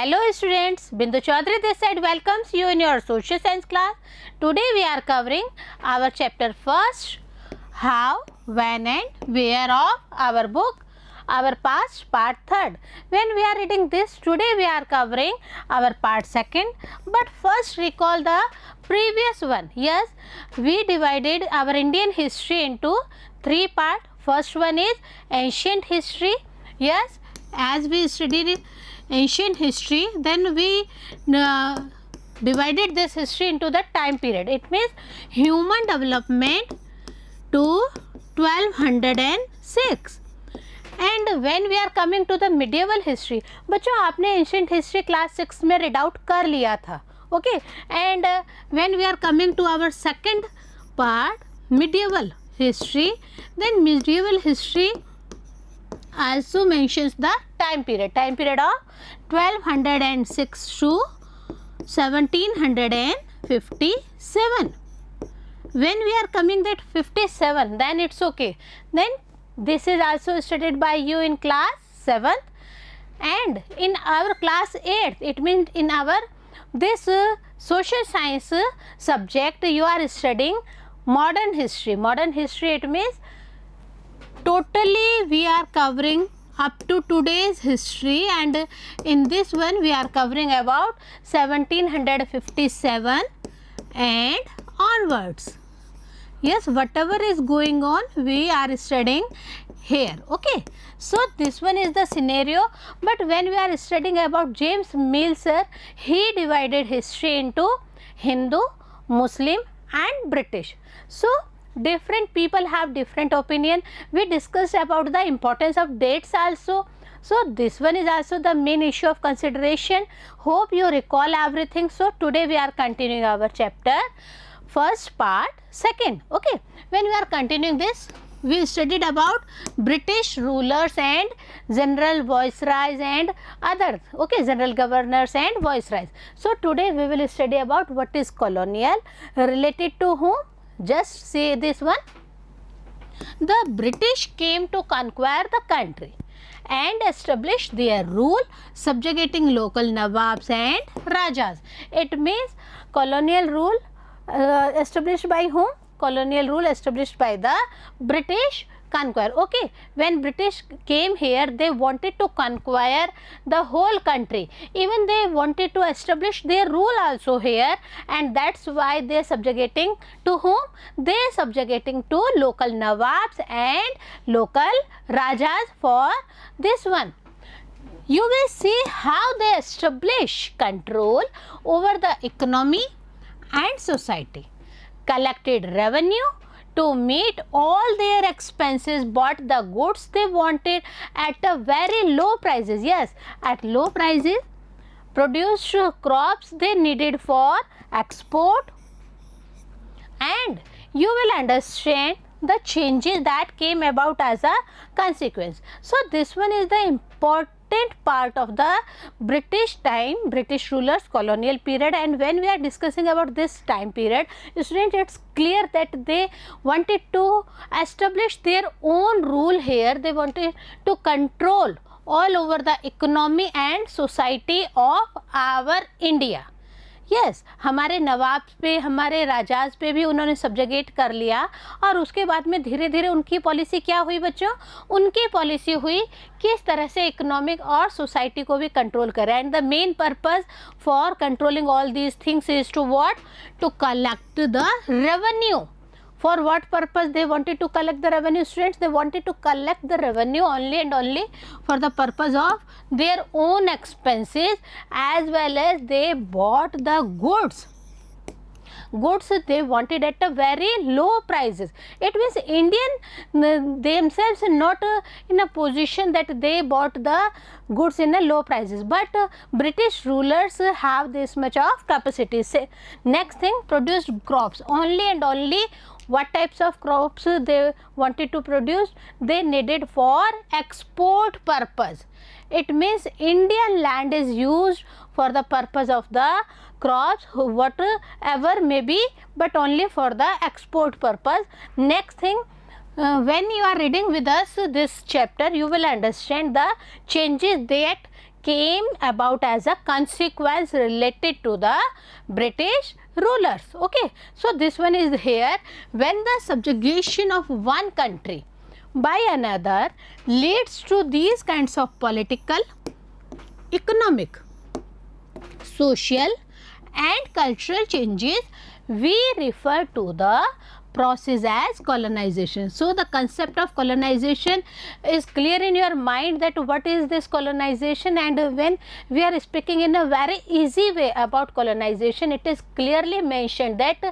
Hello students, Bindu Chaudhary this side welcomes you in your social science class. Today we are covering our chapter first, how, when and where of our book, our past part third. When we are reading this, today we are covering our part second, but first recall the previous one. Yes, we divided our Indian history into three parts. First one is ancient history. Yes, as we studied ancient history, then we divided this history into the time period. It means human development to 1206. And when we are coming to the medieval history, बच्चों आपने ancient history class 6 में read out कर लिया था. Okay, and when we are coming to our second part medieval history, then medieval history also mentions the time period of 1206 to 1757. When we are coming that 57, then it's okay. Then this is also studied by you in class 7th, and in our class 8th, it means in our this social science subject you are studying modern history. Modern history, it means totally we are covering up to today's history, and in this one we are covering about 1757 and onwards. Yes, whatever is going on we are studying here. Okay, so this one is the scenario. But when we are studying about James Mill sir, he divided history into Hindu, Muslim and British. So different people have different opinion. We discussed about the importance of dates also. So this one is also the main issue of consideration. Hope you recall everything. So today we are continuing our chapter first part second. Okay, when we are continuing this, we studied about British rulers and general viceroys and others. Okay, general governors and viceroys. So today we will study about what is colonial, related to whom. Just say this one. The British came to conquer the country and establish their rule, subjugating local Nawabs and Rajas. It means colonial rule established by whom? Colonial rule established by the British conquer. Okay, when British came here, they wanted to conquer the whole country. Even they wanted to establish their rule also here, and that's why they subjugating to whom? They subjugating to local Nawabs and local Rajas for this one. You will see how they establish control over the economy and society, collected revenue to meet all their expenses, bought the goods they wanted at a very low prices. Yes, at low prices, produced crops they needed for export, and you will understand the changes that came about as a consequence. So this one is the important part of the British time, British rulers colonial period. And when we are discussing about this time period, students, it's clear that they wanted to establish their own rule here. They wanted to control all over the economy and society of our India. Yes, हमारे नवाब पे, हमारे राजाज पे भी उन्होंने सब्जगेट कर लिया, और उसके बाद में धीरे धीरे उनकी पॉलिसी क्या हुई बच्चों? उनकी पॉलिसी हुई किस तरह से इकोनॉमिक और सोसाइटी को भी कंट्रोल करें. And the main purpose for controlling all these things is to what? To collect the revenue. For what purpose they wanted to collect the revenue, students? They wanted to collect the revenue only and only for the purpose of their own expenses, as well as they bought the goods they wanted at a very low prices. It means Indian themselves not in a position that they bought the goods in a low prices, but British rulers have this much of capacity. Say, next thing, produced crops only and only. What types of crops they wanted to produce? They needed for export purpose. It means Indian land is used for the purpose of the crops, whatever may be, but only for the export purpose. Next thing, when you are reading with us this chapter, you will understand the changes that came about as a consequence related to the British rulers. Okay, so this one is here. When the subjugation of one country by another leads to these kinds of political, economic, social and cultural changes, we refer to the process as colonization. So the concept of colonization is clear in your mind, that what is this colonization, and when we are speaking in a very easy way about colonization, it is clearly mentioned that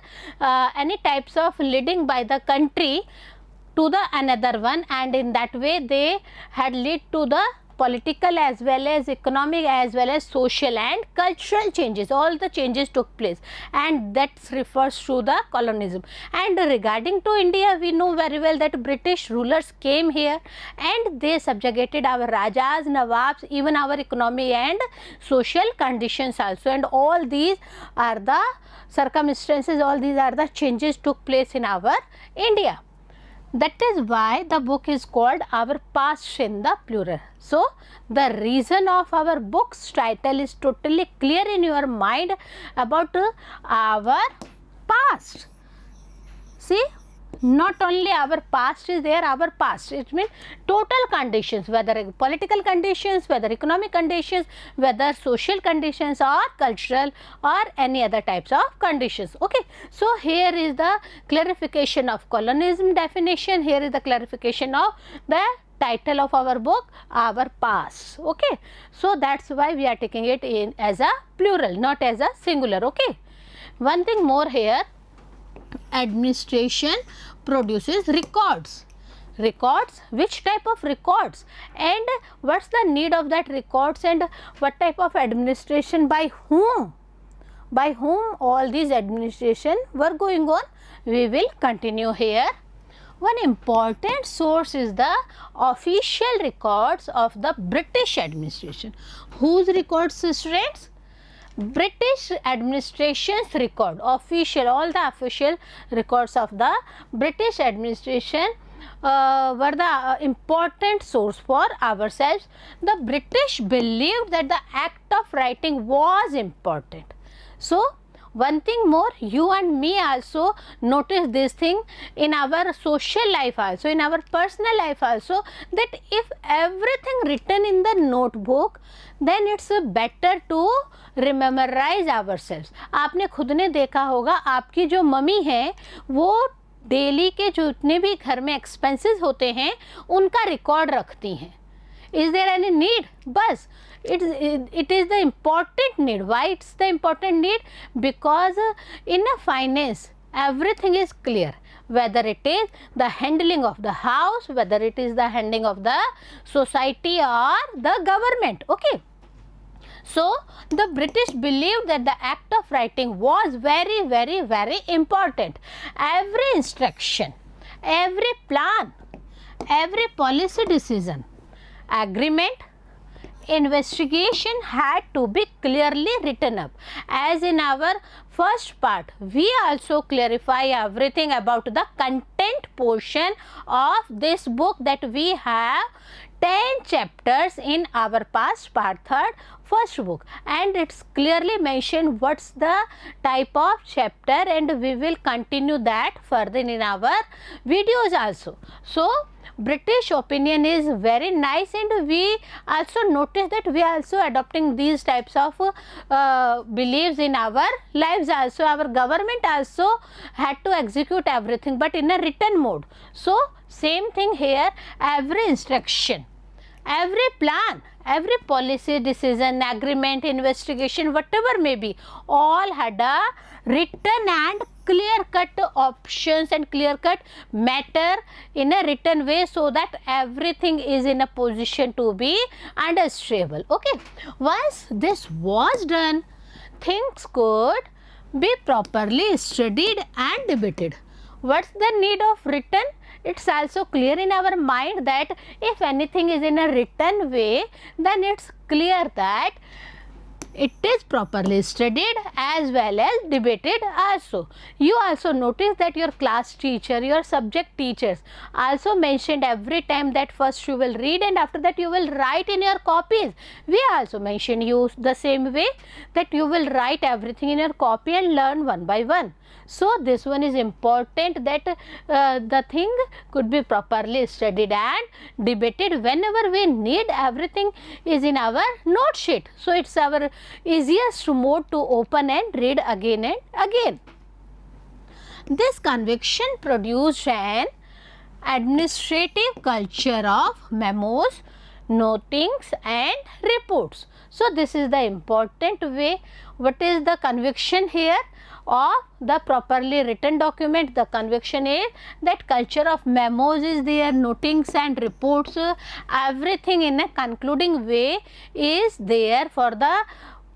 any types of leading by the country to the another one, and in that way they had lead to the political as well as economic as well as social and cultural changes. All the changes took place, and that refers to the colonialism. And regarding to India, we know very well that British rulers came here and they subjugated our Rajas, Nawabs, even our economy and social conditions also, and all these are the circumstances, all these are the changes took place in our India. That is why the book is called Our Past in the plural. So, the reason of our book's title is totally clear in your mind about our past. See, not only our past is there, our past, it means total conditions, whether political conditions, whether economic conditions, whether social conditions or cultural or any other types of conditions. Okay, so here is the clarification of colonialism definition, here is the clarification of the title of our book, Our Past. Okay, so that's why we are taking it in as a plural, not as a singular. Okay, one thing more here, administration produces records. Records, which type of records, and what's the need of that records, and what type of administration, by whom all these administration were going on, we will continue here. One important source is the official records of the British administration. Whose records, students? British administration's record, official, all the official records of the British administration were the important source for ourselves. The British believed that the act of writing was important. So, one thing more, you and me also notice this thing in our social life also, in our personal life also, that if everything written in the notebook, then it's better to rememorize ourselves. आपने खुद ने देखा होगा, आपकी जो mummy है वो daily के जो जितने भी घर में एक्सपेंसेस होते हैं उनका रिकॉर्ड रखती हैं. Is there any need? बस it is the important need. Why it's the important need? Because in a finance everything is clear, whether it is the handling of the house, whether it is the handling of the society or the government. Okay, so the British believed that the act of writing was very, very, very important. Every instruction, every plan, every policy decision, agreement, investigation had to be clearly written up. As in our first part, we also clarify everything about the content portion of this book, that we have 10 chapters in Our Past part 3rd first book, and it's clearly mentioned what's the type of chapter, and we will continue that further in our videos also. So British opinion is very nice, and we also notice that we are also adopting these types of beliefs in our lives also. Our government also had to execute everything, but in a written mode. So same thing here, every instruction, every plan, every policy decision, agreement, investigation, whatever may be, all had a written and clear-cut options and clear-cut matter in a written way, so that everything is in a position to be understandable. Okay, once this was done, things could be properly studied and debated. What's the need of written? It's also clear in our mind that if anything is in a written way, then it's clear that it is properly studied as well as debated also. You also notice that your class teacher, your subject teachers also mentioned every time that first you will read and after that you will write in your copies. We also mention you the same way that you will write everything in your copy and learn one by one. So this one is important, that the thing could be properly studied and debated. Whenever we need, everything is in our note sheet. So it's our easiest mode to open and read again and again. This conviction produced an administrative culture of memos, notings and reports. So this is the important way. What is the conviction here of the properly written document? The conviction is that culture of memos is there, notings and reports, everything in a concluding way is there for the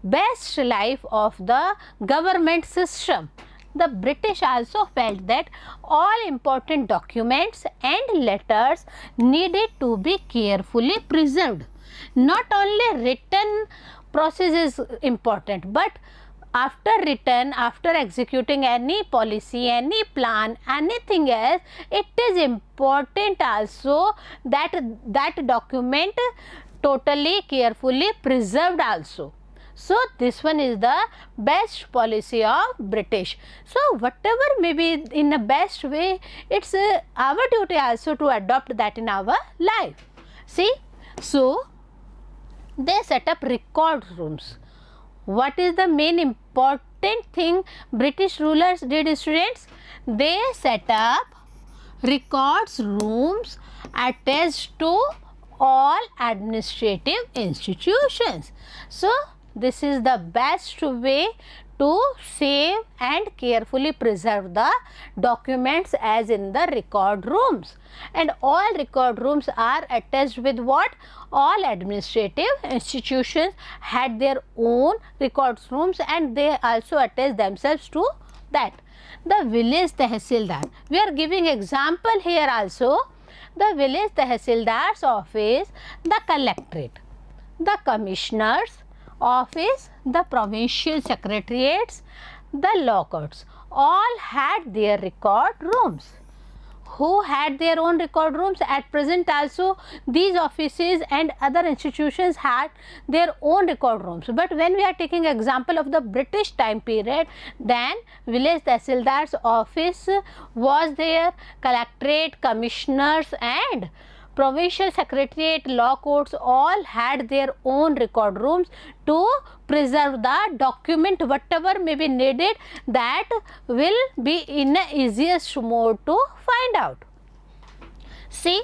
best life of the government system. The British also felt that all important documents and letters needed to be carefully preserved. Not only written process is important, but after written, after executing any policy, any plan, anything else, it is important also that that document totally carefully preserved also. So this one is the best policy of British. So whatever may be in the best way, it's our duty also to adopt that in our life. See, so they set up record rooms. What is the main important thing British rulers did, students? They set up records rooms attached to all administrative institutions. So this is the best way to save and carefully preserve the documents as in the record rooms. And all record rooms are attached with what? All administrative institutions had their own records rooms and they also attach themselves to that. The village tehsildar, we are giving example here also. The village tehsildar's office, the collectorate, the commissioner's office, the provincial secretariats, the law courts, all had their record rooms. Who had their own record rooms? At present also these offices and other institutions had their own record rooms. But when we are taking example of the British time period, then village tehsildar's office was there, collectorate, commissioners and provincial secretariat, law courts all had their own record rooms to preserve the document. Whatever may be needed, that will be in the easiest mode to find out. See,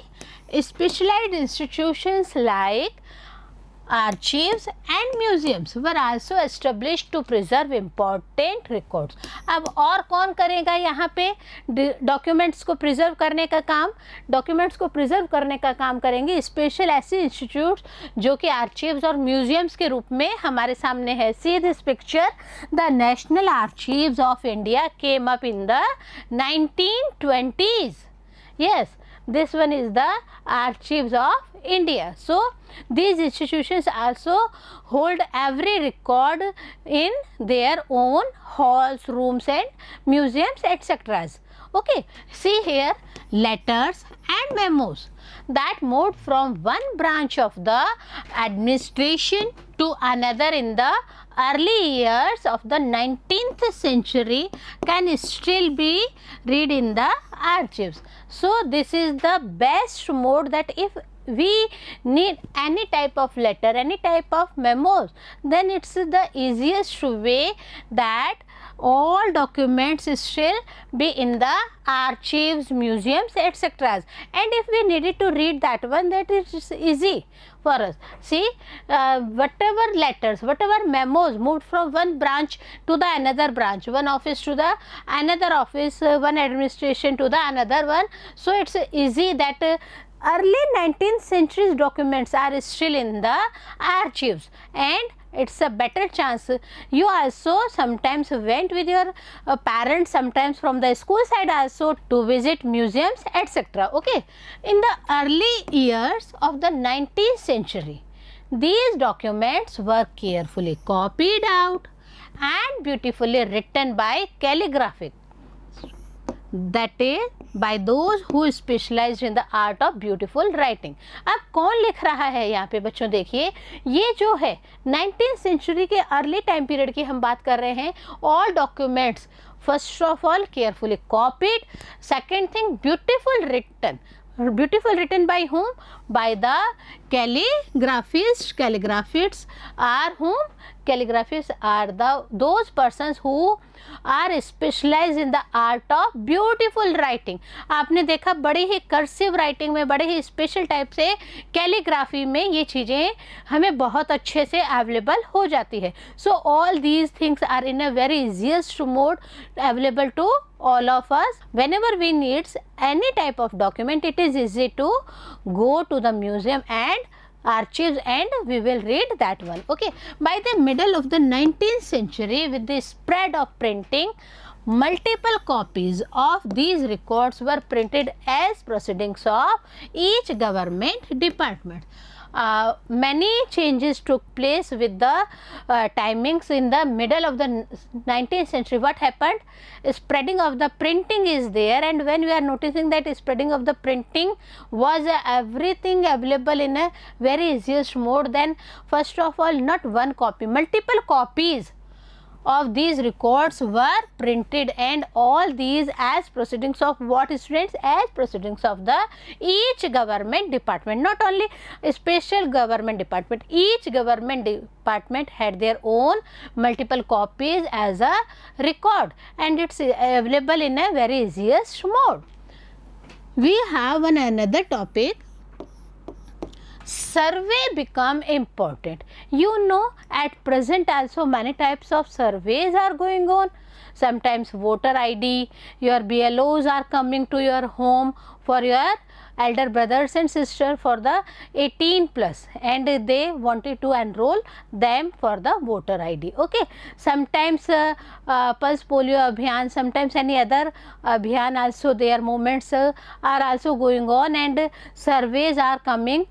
specialized institutions like archives and museums were also established to preserve important records. अब और कौन करेगा यहाँ पे documents को preserve करने का काम? डॉक्यूमेंट्स को प्रिजर्व करने का काम करेंगे स्पेशल ऐसे इंस्टीट्यूट्स जो कि आर्चीव्स और म्यूजियम्स के रूप में हमारे सामने है. See this picture. The national archives of India came up in the 1920s. Yes, this one is the archives of India. So these institutions also hold every record in their own halls, rooms and museums, etc. Okay, see here, letters and memos that moved from one branch of the administration to another in the early years of the 19th century can still be read in the archives. So this is the best mode, that if we need any type of letter, any type of memos, then it's the easiest way that all documents still be in the archives, museums, etc. And if we needed to read that one, that is easy for us. See, whatever letters, whatever memos moved from one branch to the another branch, one office to the another office, one administration to the another one. So it's easy that early 19th century documents are still in the archives, and it's a better chance. You also sometimes went with your parents, sometimes from the school side also, to visit museums, etc. Okay, in the early years of the 19th century, These documents were carefully copied out and beautifully written by calligraphy, that is by those who specialized in the art of beautiful writing. अब कौन लिख रहा है यहाँ पे बच्चों? देखिए, ये जो है 19th सेंचुरी के अर्ली टाइम पीरियड की हम बात कर रहे हैं. All documents first of all carefully copied, second thing beautiful written by whom? By the calligraphists. Calligraphists are whom? Calligraphists are those persons who are specialized in the art of beautiful writing. आपने देखा बड़ी ही cursive writing में, बड़े ही special type से calligraphy में ये चीज़ें हमें बहुत अच्छे से अवेलेबल हो जाती है. So all these things are in a very easiest mode available to all of us. Whenever we needs any type of document, it is easy to go to the museum and archives and we will read that one. Okay, by the middle of the 19th century, with the spread of printing, multiple copies of these records were printed as proceedings of each government department. Many changes took place with the timings in the middle of the 19th century. What happened? Spreading of the printing is there, and when we are noticing that spreading of the printing was everything available in a very easiest mode, then first of all not one copy, multiple copies of these records were printed, and all these as proceedings of what students? As proceedings of the each government department. Not only special government department, each government department had their own multiple copies as a record, and it's available in a very easiest mode. We have another topic. Survey become important. You know, at present also many types of surveys are going on. Sometimes voter ID, your BLOs are coming to your home for your elder brothers and sisters for the 18 plus, and they wanted to enroll them for the voter ID. Okay, sometimes pulse polio abhiyan, sometimes any other abhiyan also, their movements are also going on, and surveys are coming.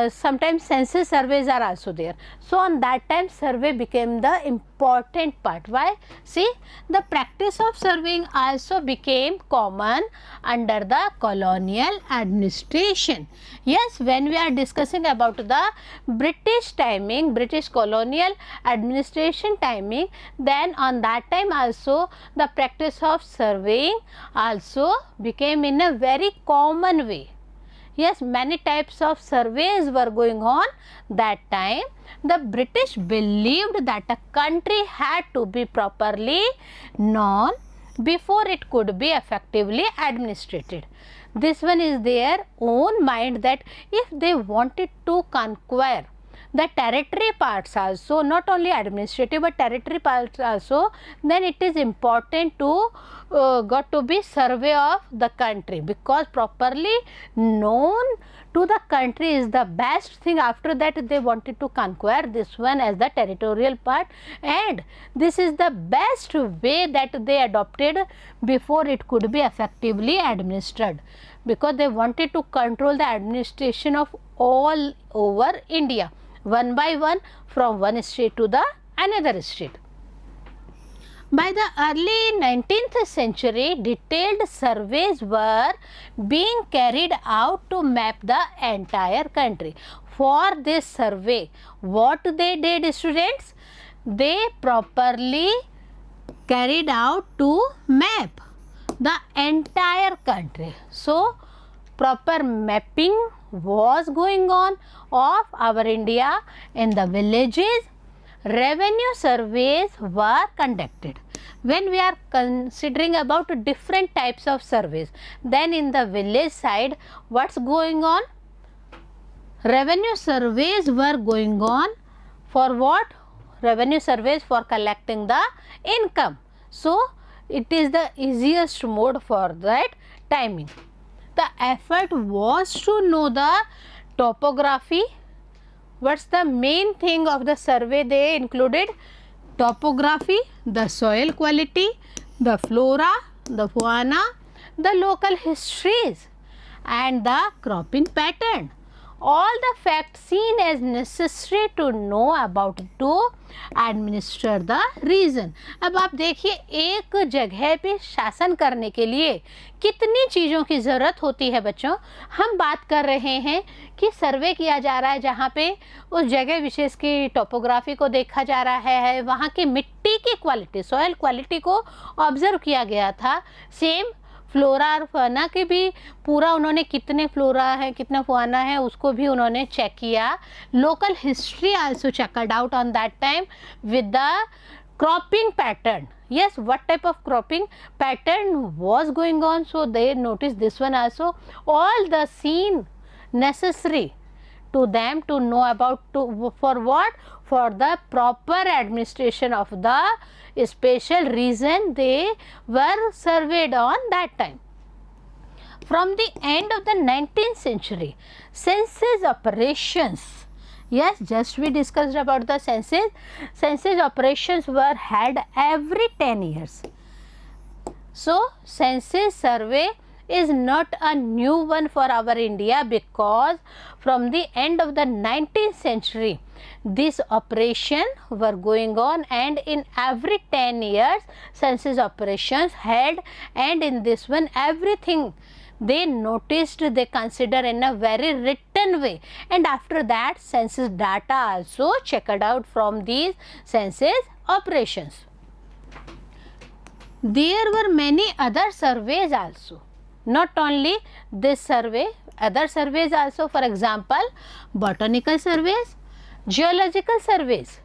Sometimes census surveys are also there. So on that time survey became the important part. Why? See, the practice of surveying also became common under the colonial administration. Yes, when we are discussing about the British timing, British colonial administration timing, then on that time also the practice of surveying also became in a very common way. Yes, many types of surveys were going on that time. The British believed that a country had to be properly known before it could be effectively administrated. This one is their own mind, that if they wanted to conquer the territory parts also, not only administrative but territory parts also, then it is important to got to be survey of the country, because properly known to the country is the best thing. After that they wanted to conquer this one as the territorial part, and this is the best way that they adopted before it could be effectively administered, because they wanted to control the administration of all over India, one by one, from one state to the another state. By the early 19th century, detailed surveys were being carried out to map the entire country. For this survey, what they did, students? They properly carried out to map the entire country. So, proper mapping was going on of our India in the villages. Revenue surveys were conducted. When we are considering about different types of surveys, then in the village side, what's going on? Revenue surveys were going on for what? Revenue surveys for collecting the income. So, it is the easiest mode for that timing. The effort was to know the topography. What's the main thing of the survey? They included topography, the soil quality, the flora, the fauna, the local histories, and the cropping pattern. all the facts seen as necessary to know about to administer the region. अब आप देखिए एक जगह पे शासन करने के लिए कितनी चीज़ों की ज़रूरत होती है बच्चों. हम बात कर रहे हैं कि सर्वे किया जा रहा है जहाँ पे उस जगह विशेष की टोपोग्राफी को देखा जा रहा है, वहाँ की मिट्टी की क्वालिटी, सॉइल क्वालिटी को ऑब्जर्व किया गया था. सेम फ्लोरा और फाना के भी पूरा उन्होंने कितने फ्लोरा है कितना फाना है उसको भी उन्होंने चेक किया. Local history also checked out on that time with the cropping pattern. Yes, what type of cropping pattern was going on, so they noticed this one also. All the scene necessary to them to know about for what, for the proper administration of the special region they were surveyed on that time. From the end of the 19th century, census operations, yes, just we discussed about the census operations were held every 10 years. So census survey is not a new one for our India, because from the end of the 19th century this operation were going on, and in every 10 years census operations held, and in this one everything they noticed, they consider in a very written way, and after that census data also checked out from these census operations. There were many other surveys also, not only this survey, other surveys also, for example botanical surveys, geological surveys,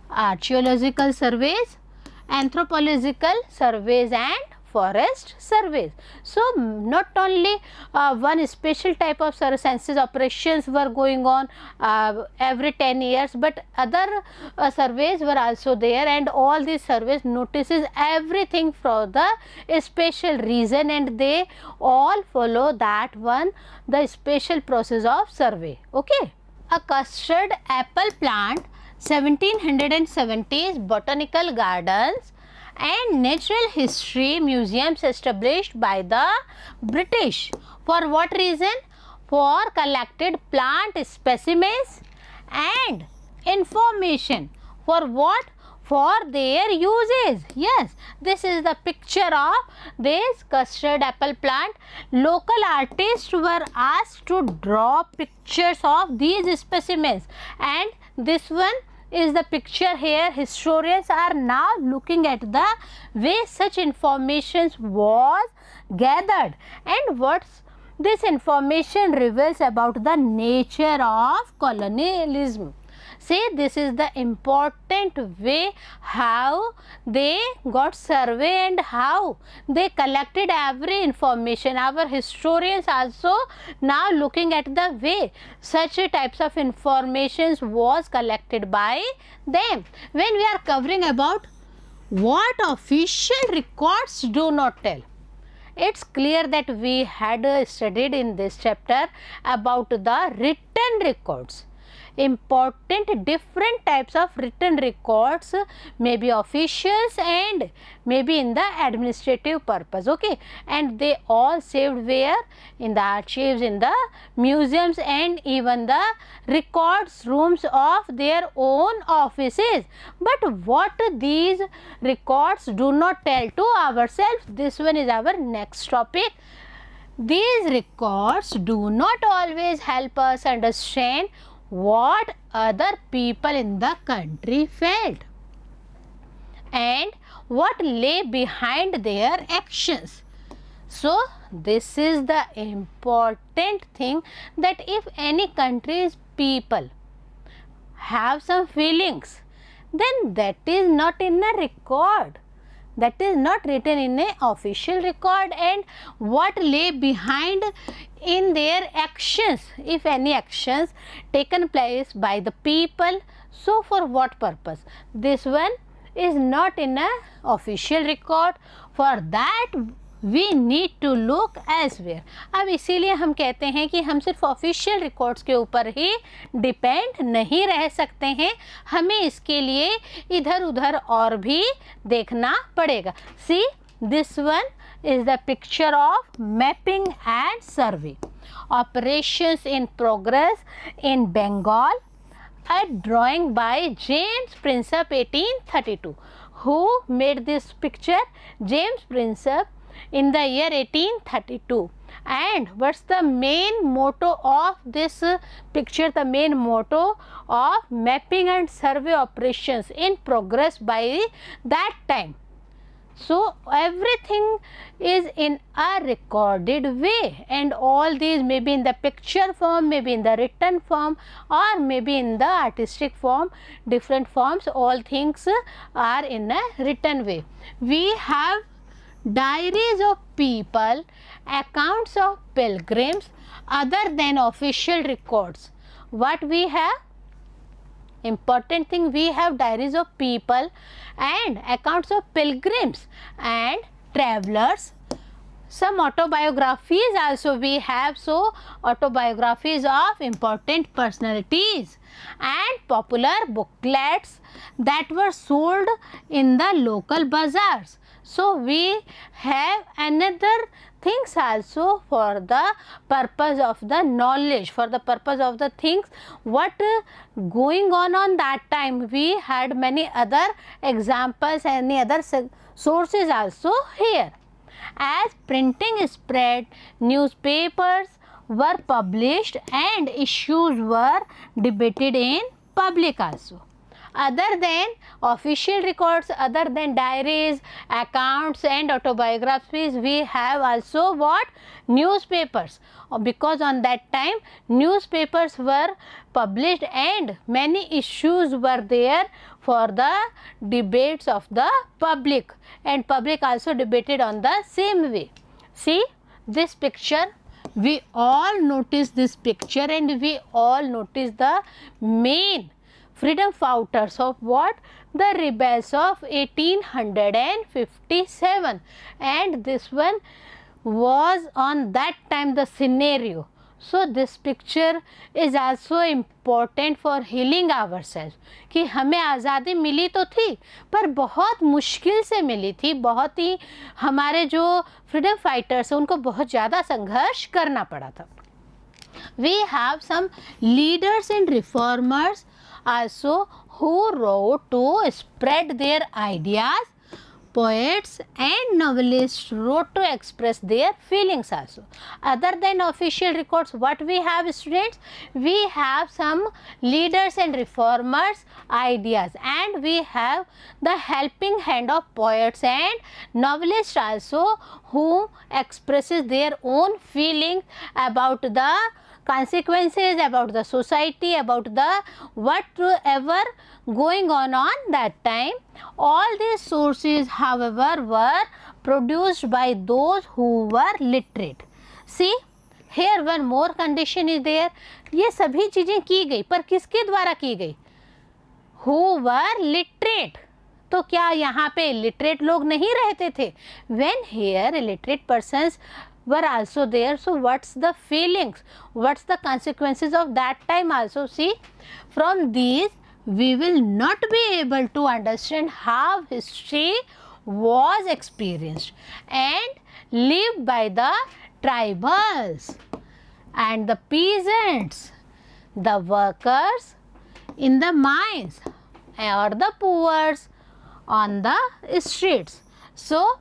archaeological surveys, anthropological surveys and forest surveys. So not only one special type of census operations were going on every 10 years, but other surveys were also there, and all these surveys notices everything for the special reason, and they all follow that one, the special process of survey. Okay, a custard apple plant, 1770s botanical gardens and natural history museums established by the British. For what reason? For collected plant specimens and information. For what? For their uses. Yes, this is the picture of this custard apple plant. Local artists were asked to draw pictures of these specimens, and this one is the picture here. Historians are now looking at the way such information was gathered, and what's this information reveals about the nature of colonialism. See, this is the important way how they got survey and how they collected every information. Our historians also now looking at the way such types of informations was collected by them. When we are covering about what official records do not tell, it's clear that we had studied in this chapter about the written records. Important different types of written records, may be officials and maybe in the administrative purpose. Okay, and they all saved where? In the archives, in the museums, and even the records rooms of their own offices. But what these records do not tell to ourselves, this one is our next topic. These records do not always help us understand what other people in the country felt and what lay behind their actions. So this is the important thing, that if any country's people have some feelings, then that is not in a record, that is not written in a official record, and what lay behind in their actions, if any actions taken place by the people, so for what purpose, this one is not in a official record. For that we need to look elsewhere. अब इसीलिए हम कहते हैं कि हम सिर्फ official records के ऊपर ही डिपेंड नहीं रह सकते हैं, हमें इसके लिए इधर उधर और भी देखना पड़ेगा. See, this one is the picture of mapping and survey. operations in progress in Bengal, a drawing by James Prinsep 1832. Who made this picture? James Prinsep in the year 1832. And what's the main motto of this picture? The main motto of mapping and survey operations in progress by that time. So everything is in a recorded way, and all these may be in the picture form, maybe in the written form, or maybe in the artistic form, different forms. All things are in a written way. We have diaries of people, accounts of pilgrims, other than official records. What we have? Important thing, we have diaries of people and accounts of pilgrims and travelers. Some autobiographies also we have, so autobiographies of important personalities and popular booklets that were sold in the local bazaars. So we have another things also for the purpose of the knowledge, for the purpose of the things what going on that time. We had many other examples, any other sources also here. As printing spread, newspapers were published and issues were debated in public also. Other than official records, other than diaries, accounts and autobiographies, we have also what? Newspapers. Because on that time newspapers were published and many issues were there for the debates of the public, and public also debated on the same way. See this picture, we all notice this picture, and we all notice the main freedom fighters of what? The rebels of 1857, and this one was on that time the scenario. So this picture is also important for healing ourselves कि हमें आज़ादी मिली तो थी पर बहुत मुश्किल से मिली थी, बहुत ही हमारे जो फ्रीडम फाइटर्स हैं उनको बहुत ज़्यादा संघर्ष करना पड़ा था. We have some leaders and reformers also who wrote to spread their ideas. Poets and novelists wrote to express their feelings also. Other than official records, what we have, students? We have some leaders and reformers ideas, and we have the helping hand of poets and novelists also who expresses their own feelings about the consequences, about the society, about the whatever going on that time. All these sources however were produced by those who were literate. See here one more condition is there. ये सभी चीज़ें की गई पर किसके द्वारा की गई? Who were literate. तो क्या यहाँ पे illiterate लोग नहीं रहते थे? When here illiterate persons were also there, so what's the feelings, what's the consequences of that time also? See from these we will not be able to understand how history was experienced and lived by the tribals and the peasants, the workers in the mines or the poor on the streets. So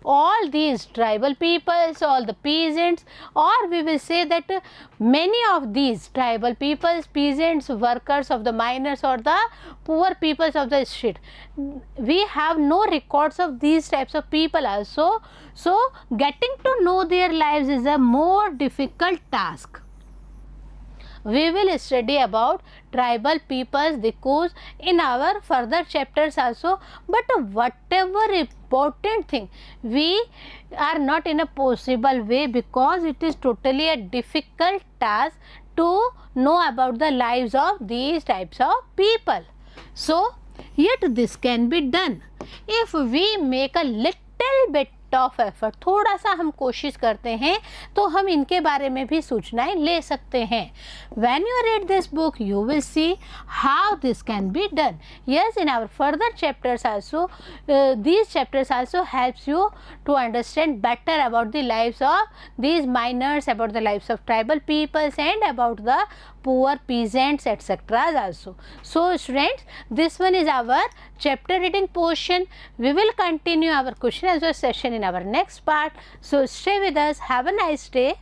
all these tribal peoples, all the peasants, or we will say that many of these tribal peoples, peasants, workers of the miners or the poor peoples of the street, we have no records of these types of people also. So getting to know their lives is a more difficult task. We will study about tribal peoples because in our further chapters also, but whatever important thing we are not in a possible way because it is totally a difficult task to know about the lives of these types of people. So yet this can be done if we make a little bit bit of effort, थोड़ा सा हम कोशिश करते हैं तो हम इनके बारे में भी सूचनाएं ले सकते हैं. When you read this book, you will see how this can be done. Yes, in our further chapters also, these chapters also helps you to understand better about the lives of these miners, about the lives of tribal peoples and about the poor peasants etc. also. So students, this one is our chapter reading portion. We will continue our question answer session in our next part. So stay with us. Have a nice day.